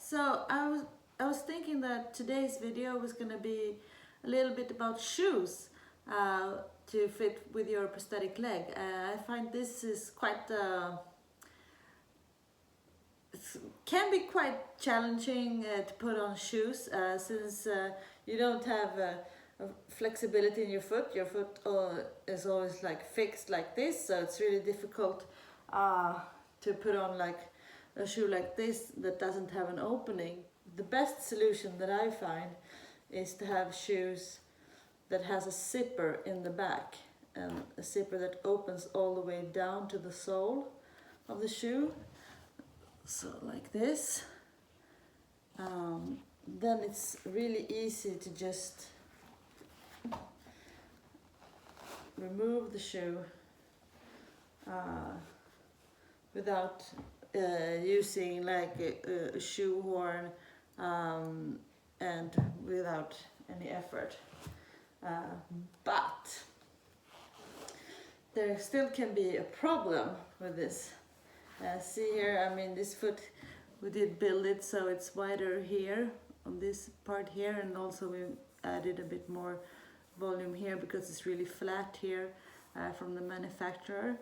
So I was thinking that today's video was going to be a little bit about shoes to fit with your prosthetic leg. I find this is quite can be quite challenging to put on shoes since you don't have a flexibility in your foot. Your foot is always like fixed like this, so it's really difficult to put on like a shoe like this that doesn't have an opening. The best solution that I find is to have shoes that has a zipper in the back, and a zipper that opens all the way down to the sole of the shoe. So like this. Then it's really easy to just remove the shoe without using like a shoe horn and without any effort. But there still can be a problem with this. See here, I mean, this foot, we did build it so it's wider here on this part here, and also we added a bit more volume here because it's really flat here from the manufacturer.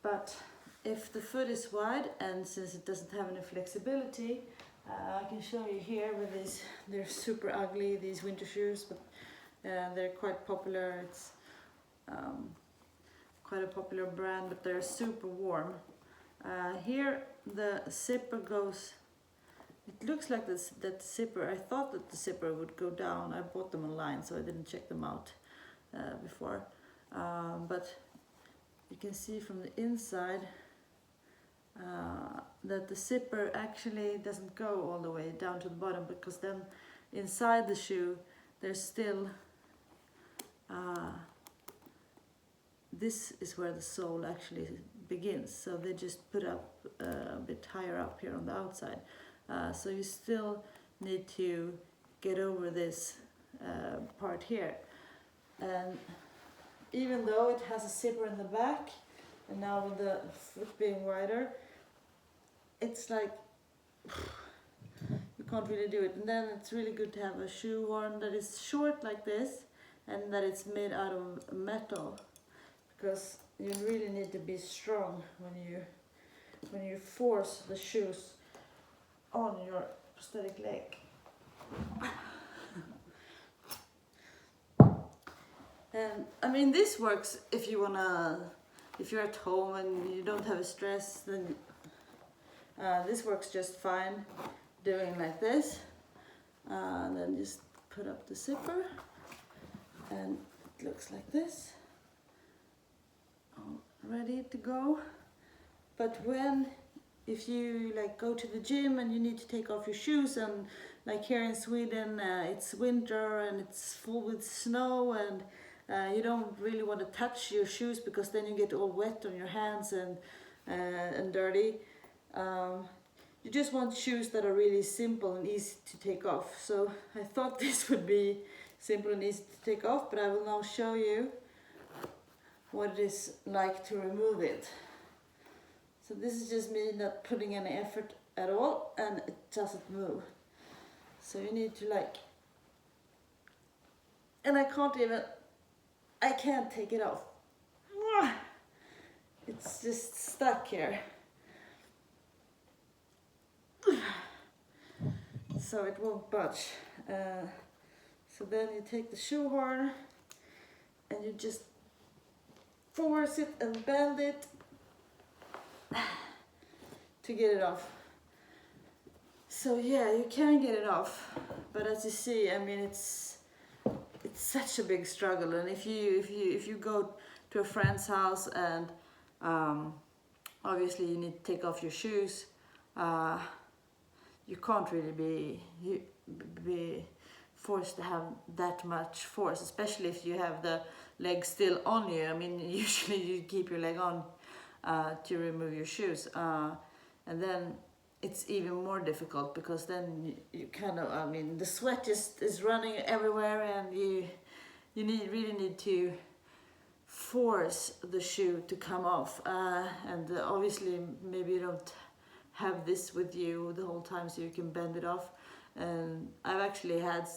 But if the foot is wide, and since it doesn't have any flexibility, I can show you here with these. They're super ugly, these winter shoes, but they're quite popular. It's quite a popular brand, but they're super warm. Here the zipper goes, it looks like this, that zipper, I thought that the zipper would go down. I bought them online, so I didn't check them out before. But you can see from the inside that the zipper actually doesn't go all the way down to the bottom, because then inside the shoe there's still this is where the sole actually begins, so they just put up a bit higher up here on the outside, so you still need to get over this part here. And even though it has a zipper in the back, and now with the foot being wider, it's like you can't really do it. And then it's really good to have a shoe horn that is short like this and that it's made out of metal, because you really need to be strong when you force the shoes on your prosthetic leg. And I mean, this works if you if you're at home and you don't have a stress, then this works just fine doing like this. Then just put up the zipper and it looks like this, all ready to go. But if you like go to the gym and you need to take off your shoes, and like here in Sweden it's winter and it's full with snow, and you don't really want to touch your shoes because then you get all wet on your hands and dirty. You just want shoes that are really simple and easy to take off. So I thought this would be simple and easy to take off, but I will now show you what it is like to remove it. So this is just me not putting any effort at all, and it doesn't move. So you need to like, and I can't take it off. It's just stuck here. So it won't budge. So then you take the shoe horn and you just force it and bend it to get it off. So yeah, you can get it off, but as you see, I mean, it's such a big struggle. And if you go to a friend's house and obviously you need to take off your shoes, you can't really be forced to have that much force, especially if you have the leg still on you. I mean, usually you keep your leg on to remove your shoes, and then it's even more difficult, because then you kind of, I mean, the sweat just is running everywhere, and you really need to force the shoe to come off. And obviously maybe you don't have this with you the whole time so you can bend it off. And I've actually had,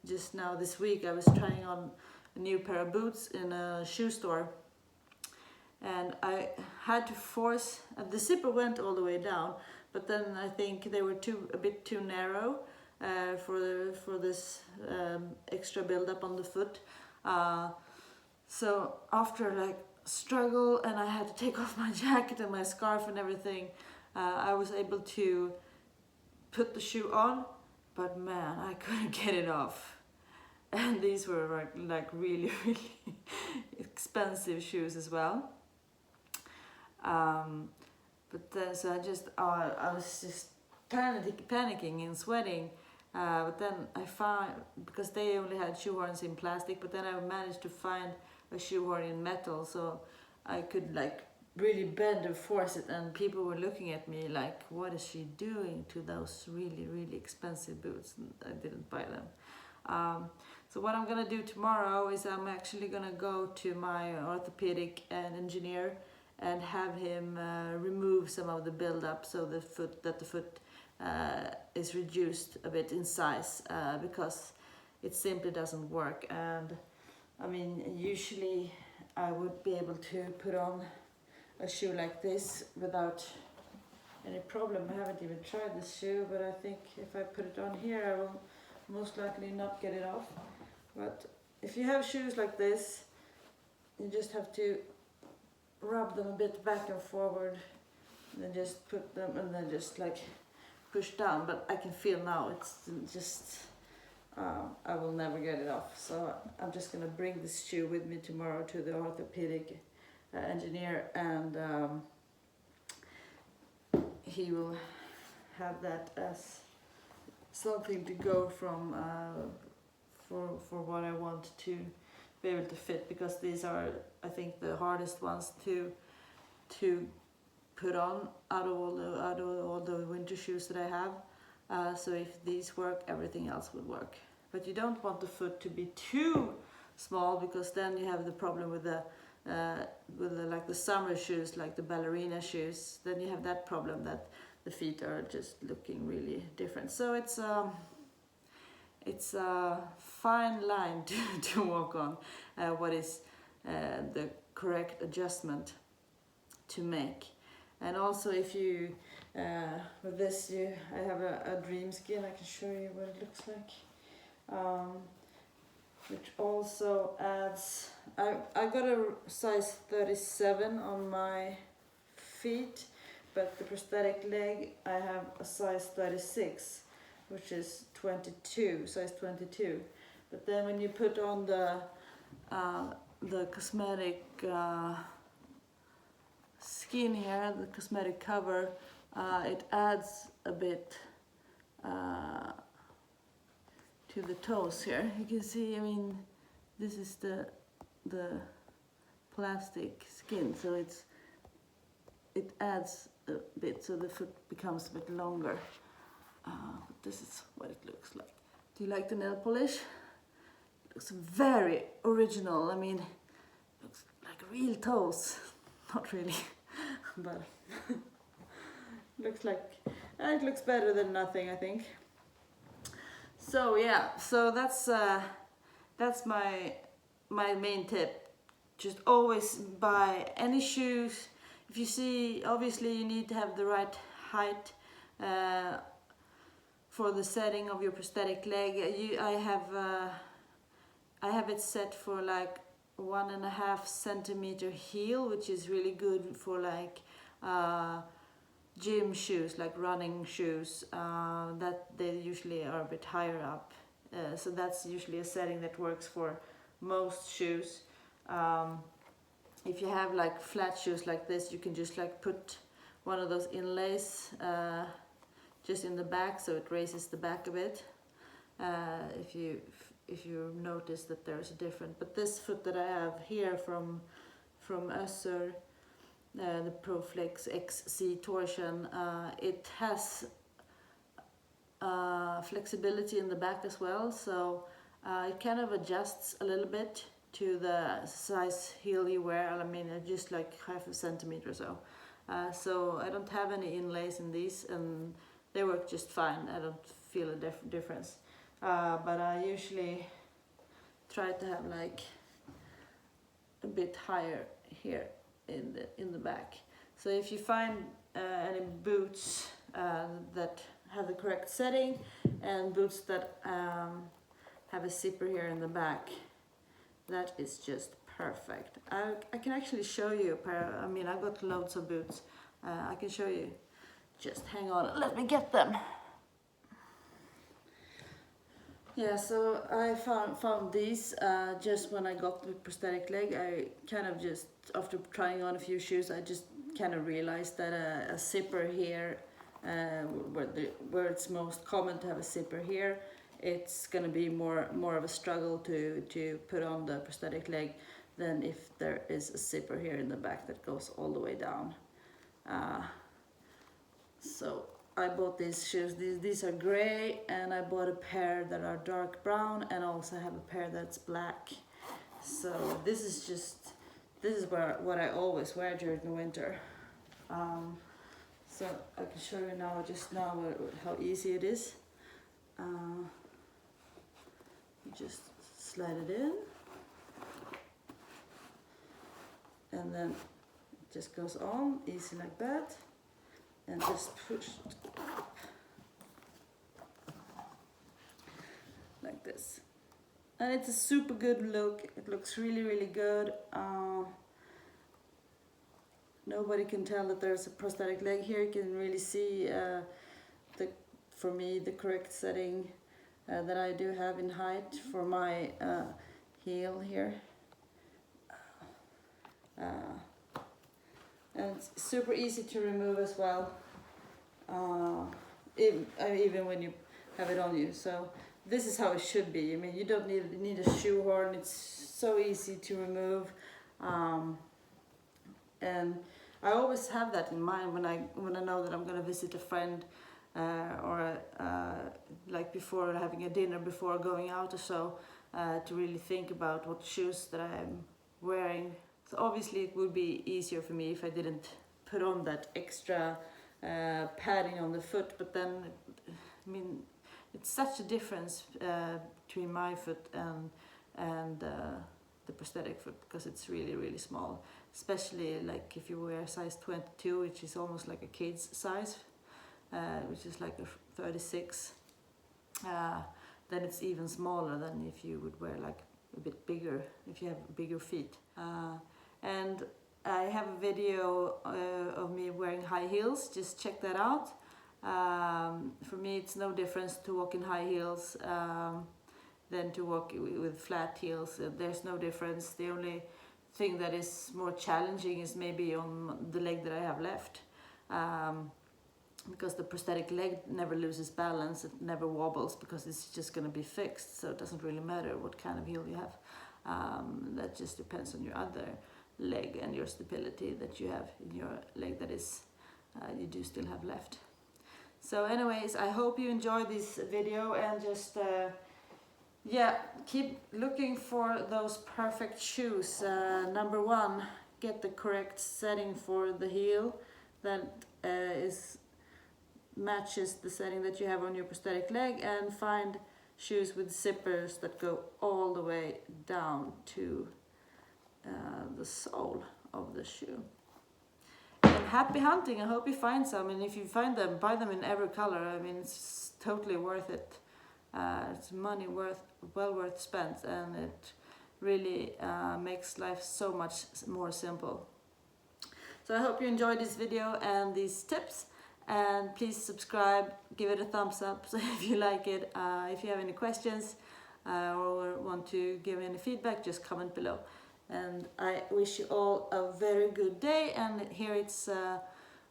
just now this week, I was trying on a new pair of boots in a shoe store, and I had to force, the zipper went all the way down, but then I think they were a bit too narrow for this extra build-up on the foot. So after like struggle, and I had to take off my jacket and my scarf and everything, I was able to put the shoe on, but man, I couldn't get it off. And these were like really, really expensive shoes as well. But then, so I was just panicking and sweating. But then I found, because they only had shoehorns in plastic, but then I managed to find a shoehorn in metal, so I could like really bend and force it, and people were looking at me like, what is she doing to those really, really expensive boots? And I didn't buy them. So what I'm gonna do tomorrow is I'm actually gonna go to my orthopedic and engineer and have him remove some of the build-up, so the foot is reduced a bit in size, because it simply doesn't work. And I mean, usually I would be able to put on a shoe like this without any problem. I haven't even tried this shoe, but I think if I put it on here, I will most likely not get it off. But if you have shoes like this, you just have to rub them a bit back and forward, and then just put them, and then just like push down. But I can feel now it's just I will never get it off. So I'm just gonna bring this shoe with me tomorrow to the orthopedic engineer, and he will have that as something to go from for what I want to be able to fit, because these are, I think, the hardest ones to put on out of all the winter shoes that I have. So if these work, everything else will work. But you don't want the foot to be too small, because then you have the problem with the like the summer shoes, like the ballerina shoes. Then you have that problem that the feet are just looking really different. So it's a fine line to walk on, what is the correct adjustment to make. And also, if you with this, I have a dream skin. I can show you what it looks like, which also adds, I got a size 37 on my feet, but the prosthetic leg I have a size 36, which is 22, size 22. But then when you put on the cosmetic skin here, the cosmetic cover, it adds a bit to the toes here. You can see, I mean, this is the plastic skin, so it adds a bit, so the foot becomes a bit longer. But this is what it looks like. Do you like the nail polish? It looks very original. I mean, it looks like real toes. Not really, but looks like it looks better than nothing, I think. So yeah, so that's my main tip. Just always buy any shoes. If you see, obviously you need to have the right height for the setting of your prosthetic leg. I have it set for like 1.5 centimeter heel, which is really good for like gym shoes, like running shoes, that they usually are a bit higher up. So that's usually a setting that works for most shoes. If you have like flat shoes like this, you can just like put one of those inlays just in the back, so it raises the back a bit. If you notice that there's a difference. But this foot that I have here from Össur, the ProFlex XC torsion, it has flexibility in the back as well, so it kind of adjusts a little bit to the size heel you wear. I mean, just like 0.5 centimeter or so. So I don't have any inlays in these, and they work just fine. I don't feel a difference. But I usually try to have like a bit higher here in the back. So if you find any boots that have the correct setting, and boots that have a zipper here in the back, that is just perfect. I can actually show you a pair. I mean, I've got loads of boots. I can show you. Just hang on, let me get them. Yeah, so I found these just when I got the prosthetic leg. I kind of just, after trying on a few shoes, I just kind of realized that a zipper here, where it's most common to have a zipper here, it's gonna be more of a struggle to put on the prosthetic leg than if there is a zipper here in the back that goes all the way down. So I bought these shoes. These are gray, and I bought a pair that are dark brown, and also have a pair that's black. So this is what I always wear during the winter. So I can show you now, how easy it is. You just slide it in, and then it just goes on easy like that, and just push it up like this. And it's a super good look. It looks really good. Nobody can tell that there's a prosthetic leg here. You can really see for me the correct setting that I do have in height for my heel here. And it's super easy to remove as well, even when you have it on you. So this is how it should be. I mean, you don't need a shoehorn. It's so easy to remove, and I always have that in mind when I know that I'm going to visit a friend, or like before having a dinner, before going out or so, to really think about what shoes that I'm wearing. So obviously it would be easier for me if I didn't put on that extra padding on the foot, but then, I mean, it's such a difference between my foot and the prosthetic foot, because it's really small, especially like if you wear size 22, which is almost like a kid's size, which is like a 36, then it's even smaller than if you would wear like a bit bigger, if you have bigger feet. And I have a video of me wearing high heels. Just check that out. For me, it's no difference to walk in high heels than to walk with flat heels. There's no difference. The only thing that is more challenging is maybe on the leg that I have left, because the prosthetic leg never loses balance. It never wobbles, because it's just going to be fixed. So it doesn't really matter what kind of heel you have. That just depends on your other leg and your stability that you have in your leg that is you do still have left. So anyways, I hope you enjoyed this video, and just yeah, keep looking for those perfect shoes. Number one, get the correct setting for the heel that matches the setting that you have on your prosthetic leg, and find shoes with zippers that go all the way down to the sole of the shoe. And happy hunting. I hope you find some, and if you find them, buy them in every color. I mean, it's totally worth it. It's money well worth spent, and it really makes life so much more simple. So I hope you enjoyed this video and these tips, and please subscribe, give it a thumbs up if you like it. If you have any questions or want to give any feedback, just comment below. And I wish you all a very good day. And here it's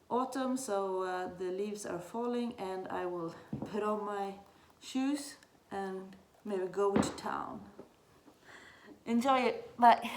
autumn, so the leaves are falling, and I will put on my shoes and maybe go to town. Enjoy it. Bye.